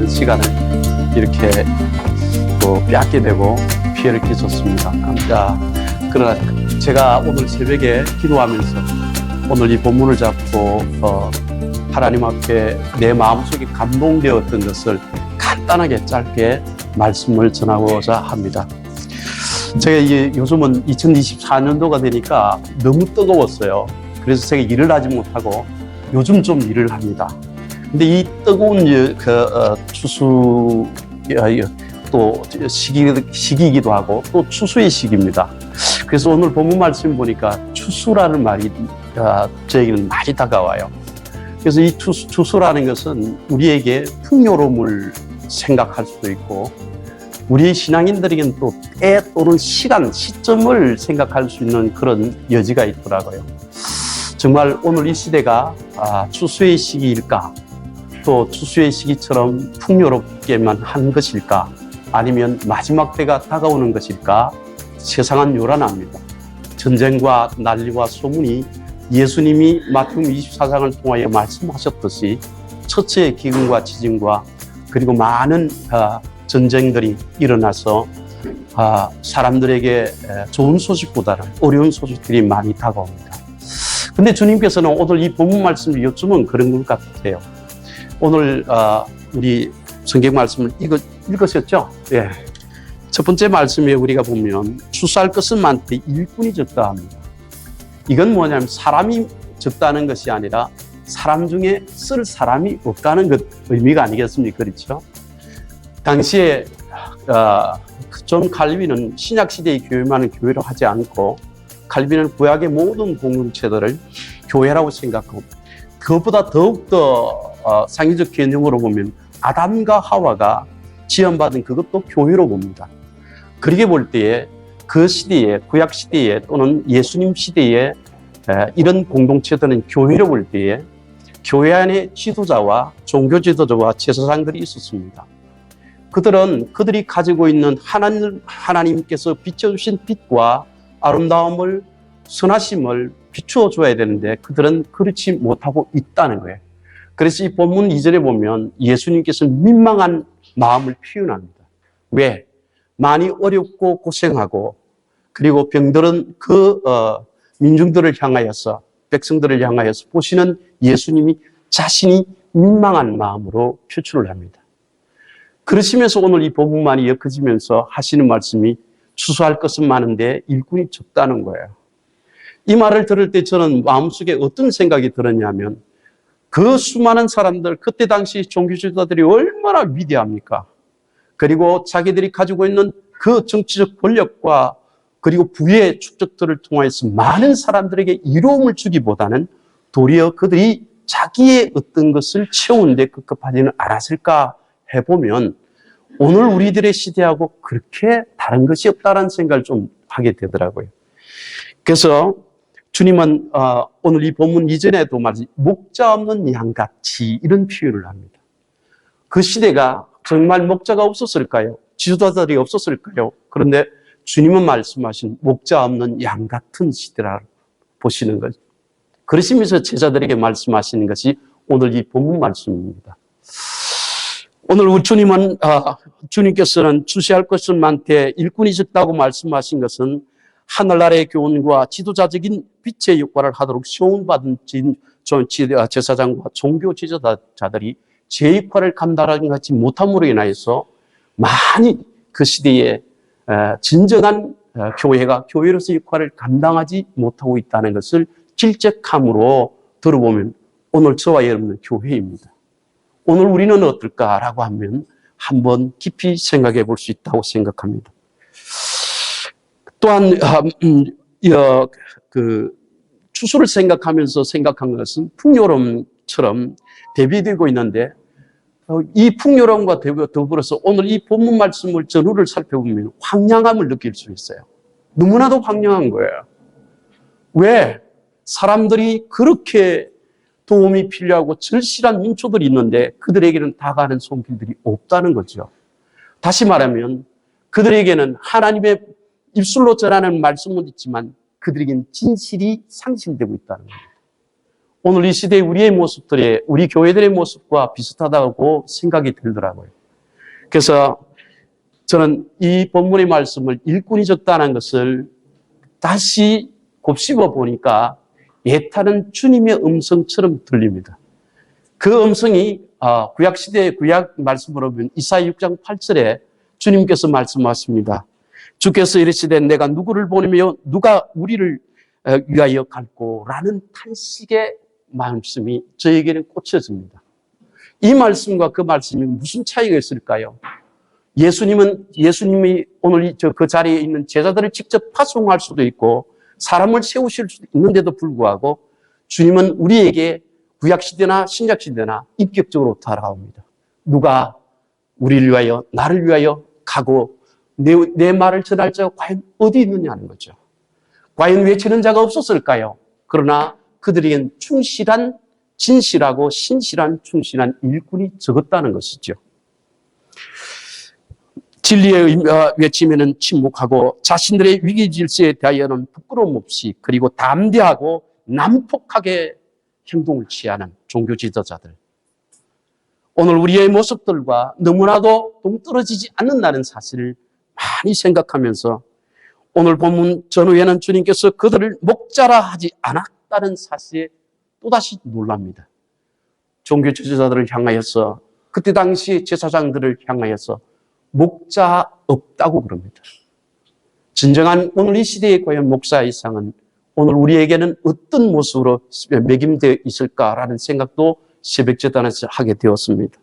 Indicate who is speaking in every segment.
Speaker 1: 귀한 시간을 이렇게 또 빼앗게 되고 피해를 끼쳤습니다. 그러나 제가 오늘 새벽에 기도하면서 오늘 이 본문을 잡고 하나님 앞에 내 마음속에 감동되었던 것을 간단하게 짧게 말씀을 전하고자 합니다. 제가 이게 요즘은 2024년도가 되니까 너무 뜨거웠어요. 그래서 제가 일을 하지 못하고 요즘 좀 일을 합니다. 근데 이 뜨거운 추수 또 시기이기도 하고 또 추수의 시기입니다. 그래서 오늘 본문 말씀 보니까 추수라는 말이 저에게는 많이 다가와요. 그래서 이 추수라는 것은 우리에게 풍요로움을 생각할 수도 있고 우리 신앙인들에게는 또 때 또는 시간, 시점을 생각할 수 있는 그런 여지가 있더라고요. 정말 오늘 이 시대가 추수의 시기일까? 또 추수의 시기처럼 풍요롭게만 한 것일까? 아니면 마지막 때가 다가오는 것일까? 세상은 요란합니다. 전쟁과 난리와 소문이 예수님이 마태복음 24장을 통하여 말씀하셨듯이 처처의 기근과 지진과 그리고 많은 전쟁들이 일어나서 사람들에게 좋은 소식보다는 어려운 소식들이 많이 다가옵니다. 근데 주님께서는 오늘 이 본문 말씀을 요즘은 그런 것 같아요. 오늘 우리 성경 말씀을 읽으셨죠? 예. 첫 번째 말씀에 우리가 보면 추수할 것은 많되 일꾼이 적다 합니다. 이건 뭐냐면 사람이 적다는 것이 아니라 사람 중에 쓸 사람이 없다는 것 의미가 아니겠습니까? 그렇죠? 당시에 존 칼빈은 신약시대의 교회만은 교회로 하지 않고 칼빈은 구약의 모든 공동체들을 교회라고 생각하고 그것보다 더욱더 상위적 개념으로 보면 아담과 하와가 지원받은 그것도 교회로 봅니다. 그렇게 볼 때에 그 시대에 구약 시대에 또는 예수님 시대에 이런 공동체들은 교회로 볼 때에 교회 안에 지도자와 종교 지도자와 제사장들이 있었습니다. 그들이 가지고 있는 하나님께서 비춰주신 빛과 아름다움을 선하심을 비추어 줘야 되는데 그들은 그렇지 못하고 있다는 거예요. 그래서 이 본문 2절에 보면 예수님께서는 민망한 마음을 표현합니다. 왜? 많이 어렵고 고생하고 그리고 병들은 민중들을 향하여서 백성들을 향하여서 보시는 예수님이 자신이 민망한 마음으로 표출을 합니다. 그러시면서 오늘 이 본문만이 엮어지면서 하시는 말씀이 추수할 것은 많은데 일꾼이 적다는 거예요. 이 말을 들을 때 저는 마음속에 어떤 생각이 들었냐면 그 수많은 사람들, 그때 당시 종교 지도자들이 얼마나 위대합니까? 그리고 자기들이 가지고 있는 그 정치적 권력과 그리고 부의 축적들을 통해서 많은 사람들에게 이로움을 주기보다는 도리어 그들이 자기의 어떤 것을 채우는데 급급하지는 않았을까 해보면 오늘 우리들의 시대하고 그렇게 다른 것이 없다는 생각을 좀 하게 되더라고요. 그래서 주님은 오늘 이 본문 이전에도 말이지 목자 없는 양같이 이런 표현을 합니다. 그 시대가 정말 목자가 없었을까요? 지도자들이 없었을까요? 그런데 주님은 말씀하신 목자 없는 양 같은 시대라 보시는 거죠. 그러시면서 제자들에게 말씀하시는 것이 오늘 이 본문 말씀입니다. 오늘 우리 주님께서는 추수할 것은 많되 일꾼이 적다고 말씀하신 것은 하늘나라의 교훈과 지도자적인 빛의 역할을 하도록 시험받은 제사장과 종교 지도자들이 제 역할을 감당하지 못함으로 인하여서 많이 그 시대에 진정한 교회가 교회로서 역할을 감당하지 못하고 있다는 것을 질책함으로 들어보면 오늘 저와 여러분은 교회입니다. 오늘 우리는 어떨까라고 하면 한번 깊이 생각해 볼 수 있다고 생각합니다. 또한 추수를 생각하면서 생각한 것은 풍요로움처럼 대비되고 있는데 이 풍요로움과 더불어서 오늘 이 본문 말씀을 전후를 살펴보면 황량함을 느낄 수 있어요. 너무나도 황량한 거예요. 왜? 사람들이 그렇게 도움이 필요하고 절실한 민초들이 있는데 그들에게는 다가가는 손길들이 없다는 거죠. 다시 말하면 그들에게는 하나님의 입술로 전하는 말씀은 있지만 그들에게는 진실이 상실되고 있다는 겁니다. 오늘 이 시대의 우리의 모습들이 우리 교회들의 모습과 비슷하다고 생각이 들더라고요. 그래서 저는 이 본문의 말씀을 일꾼이 적다는 것을 다시 곱씹어 보니까 애타는 주님의 음성처럼 들립니다. 그 음성이 구약시대의 구약 말씀으로 보면 이사야 6장 8절에 주님께서 말씀하십니다. 주께서 이르시되 내가 누구를 보내며 누가 우리를 위하여 갈꼬 라는 탄식의 말씀이 저에게는 꽂혀집니다. 이 말씀과 그 말씀이 무슨 차이가 있을까요? 예수님이 오늘 그 자리에 있는 제자들을 직접 파송할 수도 있고 사람을 세우실 수도 있는데도 불구하고 주님은 우리에게 구약시대나 신약시대나 인격적으로 다가옵니다. 누가 우리를 위하여 나를 위하여 가고 내 말을 전할 자가 과연 어디 있느냐는 거죠. 과연 외치는 자가 없었을까요? 그러나 그들에겐 충실한 진실하고 신실한 충실한 일꾼이 적었다는 것이죠. 진리의 외치면은 침묵하고 자신들의 위기 질서에 대하여는 부끄러움 없이 그리고 담대하고 난폭하게 행동을 취하는 종교 지도자들. 오늘 우리의 모습들과 너무나도 동떨어지지 않는다는 사실을 많이 생각하면서 오늘 본문 전후에는 주님께서 그들을 목자라 하지 않았다는 사실에 또다시 놀랍니다. 종교 지도자들을 향하여서 그때 당시 제사장들을 향하여서 목자 없다고 그럽니다. 진정한 오늘 이 시대의 과연 목사의 상은 오늘 우리에게는 어떤 모습으로 매김되어 있을까라는 생각도 새벽제단에서 하게 되었습니다.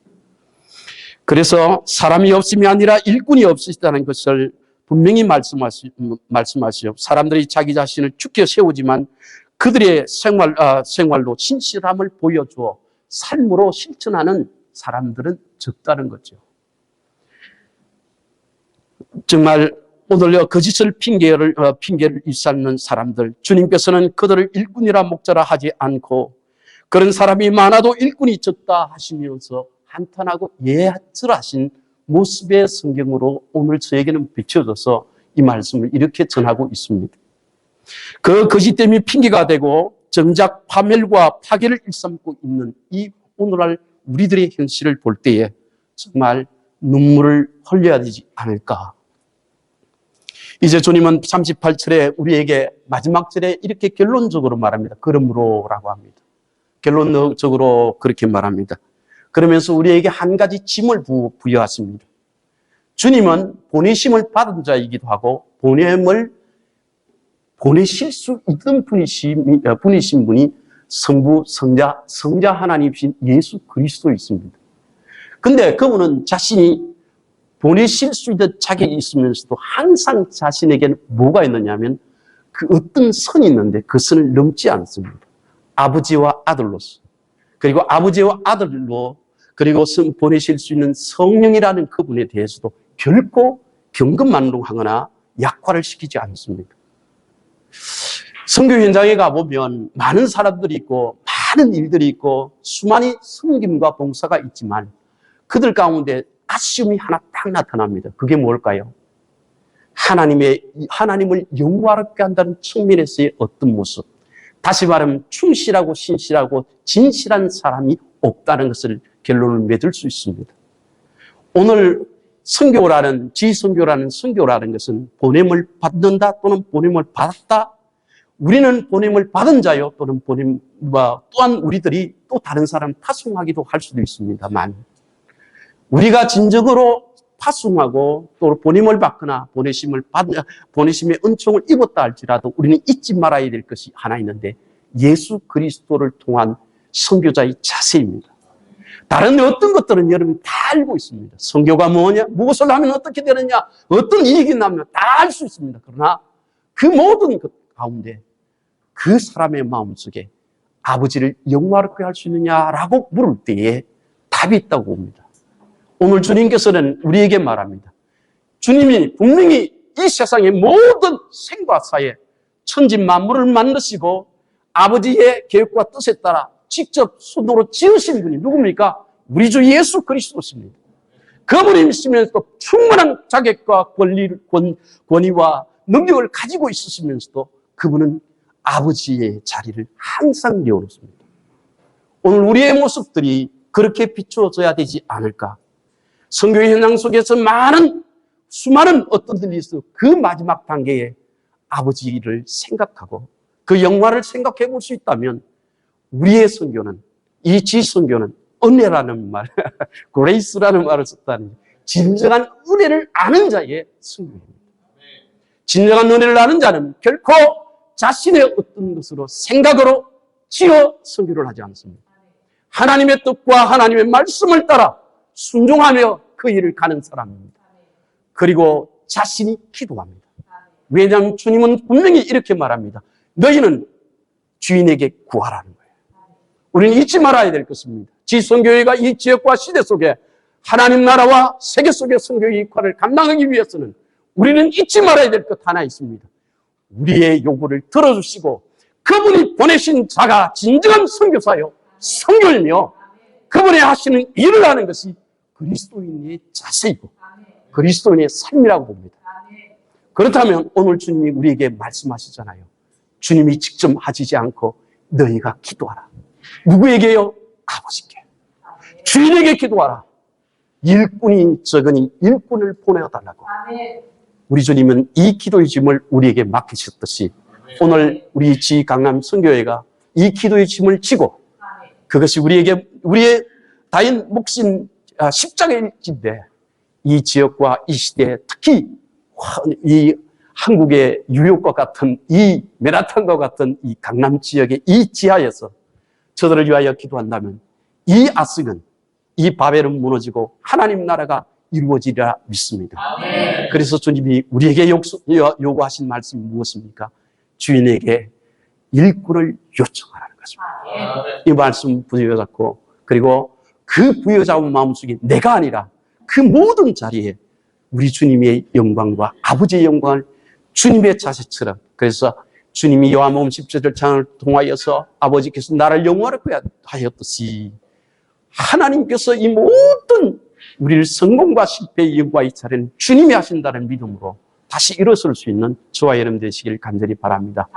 Speaker 1: 그래서 사람이 없음이 아니라 일꾼이 없으시다는 것을 분명히 말씀하시오. 사람들이 자기 자신을 죽게 세우지만 그들의 생활로 신실함을 보여주어 삶으로 실천하는 사람들은 적다는 거죠. 정말 오늘 거짓을 핑계를 일삼는 사람들, 주님께서는 그들을 일꾼이라 목자라 하지 않고 그런 사람이 많아도 일꾼이 적다 하시면서 한탄하고 예절하신 모습의 성경으로 오늘 저에게는 비춰져서 이 말씀을 이렇게 전하고 있습니다. 그 거짓됨이 핑계가 되고 정작 파멸과 파괴를 일삼고 있는 이 오늘날 우리들의 현실을 볼 때에 정말 눈물을 흘려야 되지 않을까. 이제 주님은 38절에 우리에게 마지막 절에 이렇게 결론적으로 말합니다. 그러므로라고 합니다. 결론적으로 그렇게 말합니다. 그러면서 우리에게 한 가지 짐을 부여하십니다. 주님은 보내심을 받은 자이기도 하고 보내실 수 있는 분이신 분이 성부, 성자 하나님이신 예수 그리스도이십니다. 근데 그분은 자신이 보내실 수 있는 자격이 있으면서도 항상 자신에게는 뭐가 있느냐면 그 어떤 선이 있는데 그 선을 넘지 않습니다. 아버지와 아들로서. 그리고 아버지와 아들로 그리고 보내실 수 있는 성령이라는 그분에 대해서도 결코 경건만동하거나 약화를 시키지 않습니다. 선교 현장에 가보면 많은 사람들이 있고 많은 일들이 있고 수많은 섬김과 봉사가 있지만 그들 가운데 아쉬움이 하나 딱 나타납니다. 그게 뭘까요? 하나님을 영화롭게 한다는 측면에서의 어떤 모습. 다시 말하면 충실하고 신실하고 진실한 사람이 없다는 것을 결론을 맺을 수 있습니다. 오늘 지선교라는 선교라는 것은 보냄을 받는다 또는 보냄을 받았다. 우리는 보냄을 받은 자요 또는 또한 우리들이 또 다른 사람 파송하기도 할 수도 있습니다만 우리가 진정으로 파송하고 또 보냄을 받거나 보내심의 은총을 입었다 할지라도 우리는 잊지 말아야 될 것이 하나 있는데 예수 그리스도를 통한 선교자의 자세입니다. 다른 어떤 것들은 여러분이 다 알고 있습니다. 선교가 뭐냐, 무엇을 하면 어떻게 되느냐, 어떤 이익이 나면 다 알 수 있습니다. 그러나 그 모든 것 가운데 그 사람의 마음속에 아버지를 영화롭게 할 수 있느냐라고 물을 때에 답이 있다고 봅니다. 오늘 주님께서는 우리에게 말합니다. 주님이 분명히 이 세상의 모든 생과 사에 천지 만물을 만드시고 아버지의 계획과 뜻에 따라 직접 손으로 지으신 분이 누굽니까? 우리 주 예수 그리스도십니다. 그분이 있으면서도 충분한 자격과 권위와 능력을 가지고 있으시면서도 그분은 아버지의 자리를 항상 내어놓습니다. 오늘 우리의 모습들이 그렇게 비추어져야 되지 않을까? 선교의 현장 속에서 수많은 어떤 일이 있어 그 마지막 단계에 아버지를 생각하고 그 영화를 생각해 볼 수 있다면 우리의 선교는, 이 지선교는 은혜라는 말, 그레이스라는 말을 썼다니 진정한 은혜를 아는 자의 선교입니다. 진정한 은혜를 아는 자는 결코 자신의 어떤 것으로 생각으로 지어 선교를 하지 않습니다. 하나님의 뜻과 하나님의 말씀을 따라 순종하며 그 일을 가는 사람입니다. 그리고 자신이 기도합니다. 왜냐하면 주님은 분명히 이렇게 말합니다. 너희는 주인에게 구하라는 거예요. 우리는 잊지 말아야 될 것입니다. 지선교회가 이 지역과 시대 속에 하나님 나라와 세계 속의 선교의 역할을 감당하기 위해서는 우리는 잊지 말아야 될 것 하나 있습니다. 우리의 요구를 들어주시고 그분이 보내신 자가 진정한 선교사요 선교이며 그분이 하시는 일을 하는 것이 그리스도인의 자세이고 그리스도인의 삶이라고 봅니다. 그렇다면 오늘 주님이 우리에게 말씀하시잖아요. 주님이 직접 하시지 않고 너희가 기도하라. 누구에게요? 아버지께. 주인에게 기도하라. 일꾼이 적으니 일꾼을 보내달라고. 우리 주님은 이 기도의 짐을 우리에게 맡기셨듯이 오늘 우리 지 강남 선교회가 이 기도의 짐을 지고 그것이 우리의 다인 몫인 십자가일진데 이 지역과 이 시대에 특히 이 한국의 뉴욕과 같은 이 맨하탄과 같은 이 강남 지역의 이 지하에서 저들을 위하여 기도한다면 이 아스는 이 바벨은 무너지고 하나님 나라가 이루어지리라 믿습니다. 그래서 주님이 우리에게 요구하신 말씀이 무엇입니까? 주인에게 일꾼을 요청하라는 것입니다. 이 말씀 부여잡고 그리고 그 부여잡은 마음속에 내가 아니라 그 모든 자리에 우리 주님의 영광과 아버지의 영광을 주님의 자세처럼 그래서 주님이 요한복음 17장을 통하여서 아버지께서 나를 영화롭게 하였듯이 하나님께서 이 모든 우리를 성공과 실패의 영광의 차례는 주님이 하신다는 믿음으로 다시 일어설 수 있는 저와 여러분 되시길 간절히 바랍니다.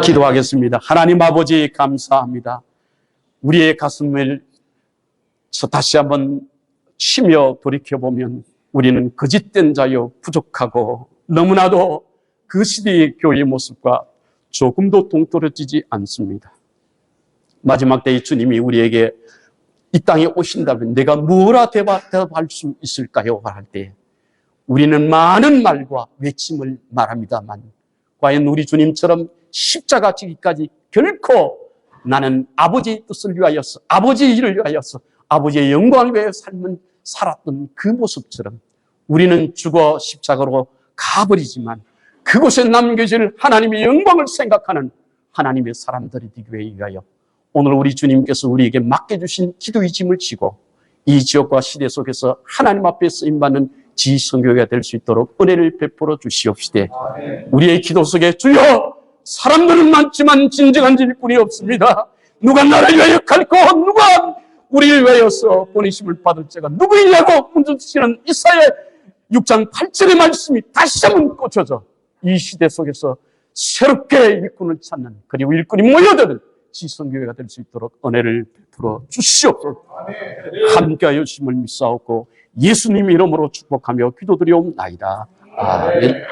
Speaker 1: 기도하겠습니다. 하나님 아버지 감사합니다. 우리의 가슴을 다시 한번 쉬며 돌이켜보면 우리는 거짓된 자요 부족하고 너무나도 그 시대의 교회의 모습과 조금도 동떨어지지 않습니다. 마지막 때에 주님이 우리에게 이 땅에 오신다면 내가 뭐라 대답할 수 있을까요? 할 때 우리는 많은 말과 외침을 말합니다만 과연 우리 주님처럼 십자가 지기까지 결코 나는 아버지의 뜻을 위하여서 아버지의 일을 위하여서 아버지의 영광을 위하여 살았던 그 모습처럼 우리는 죽어 십자가로 가버리지만 그곳에 남겨질 하나님의 영광을 생각하는 하나님의 사람들이 되기 위하여 오늘 우리 주님께서 우리에게 맡겨주신 기도의 짐을 지고 이 지역과 시대 속에서 하나님 앞에 쓰임받는 지선교회가 될 수 있도록 은혜를 베풀어 주시옵시되 우리의 기도 속에 주여 사람들은 많지만 진정한 일꾼이 없습니다. 누가 나를 위하여 갈고 누가 우리를 위하여서 보내심을 받을 자가 누구이냐고 묻으시는 이사야 6장 8절의 말씀이 다시 한번 꽂혀져 이 시대 속에서 새롭게 일꾼을 찾는 그리고 일꾼이 모여드는 지선교회가 될 수 있도록 은혜를 베풀어 주시옵소서. 함께하여 주심을 믿사옵고 예수님의 이름으로 축복하며 기도드리옵나이다. 아멘.